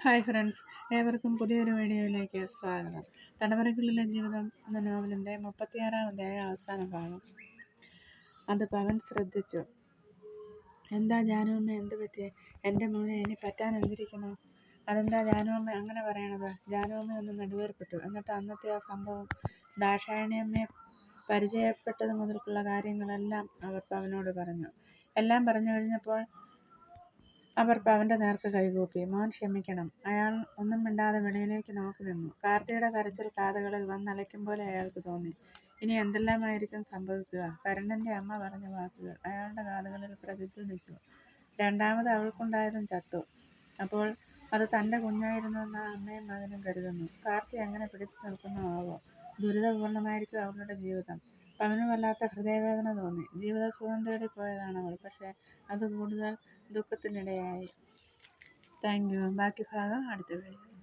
Hi friends, ഏവർക്കും പുതിയൊരു വീഡിയോയിലേക്ക് സ്വാഗതം. തടവറയ്ക്കുള്ളിലെ ജീവിതം എന്ന നോവലിൻ്റെ 36-ാം അധ്യായം അവസാന ഭാഗം. അത് പവൻ ശ്രദ്ധിച്ചു. എന്താ ജാനുവമ്മ, എന്ത് പറ്റി? എൻ്റെ മോനെ ഇനി പറ്റാൻ എന്തിരിക്കുന്നു? അതെന്താ ജാനുവമ്മ അങ്ങനെ പറയണത്? ജാനുവമ്മ ഒന്ന് നെടുവേർപ്പെട്ടു. എന്നിട്ട് അന്നത്തെ ആ സംഭവം, ദാക്ഷായണിയമ്മയെ പരിചയപ്പെട്ടത് മുതൽക്കുള്ള കാര്യങ്ങളെല്ലാം അവർ പവനോട് പറഞ്ഞു. എല്ലാം പറഞ്ഞു കഴിഞ്ഞപ്പോൾ അവർ പവന്റെ നേർക്ക് കൈകൂപ്പി. മോൻ ക്ഷമിക്കണം. അയാൾ ഒന്നും മിണ്ടാതെ വെളിയിലേക്ക് നോക്കി നിന്നു. കാർത്തിയുടെ കരച്ചിൽ കാതുകളിൽ വന്നലയ്ക്കും പോലെ അയാൾക്ക് തോന്നി. ഇനി എന്തെല്ലാമായിരിക്കും സംഭവിക്കുക? കരുണന്റെ അമ്മ പറഞ്ഞ വാക്കുകൾ അയാളുടെ കാതുകളിൽ പ്രതിധ്വനിച്ചു. രണ്ടാമത് അവൾക്കുണ്ടായതും ചത്തു. അപ്പോൾ അത് തൻ്റെ കുഞ്ഞായിരുന്നുവെന്ന് അമ്മയും മകനും കരുതുന്നു. കാർത്തി എങ്ങനെ പിടിച്ചു നിൽക്കുന്നു ആവോ? ദുരിതപൂർണമായിരിക്കും അവളുടെ ജീവിതം. പവന് വല്ലാത്ത ഹൃദയവേദന തോന്നി. ജീവിത സുഖം തേടി പോയതാണ് അവൾ. പക്ഷെ അത് കൂടുതൽ ദുഃഖത്തിനിടയായി. Thank you. ബാക്കി ഭാഗം അടുത്ത വീഡിയോ.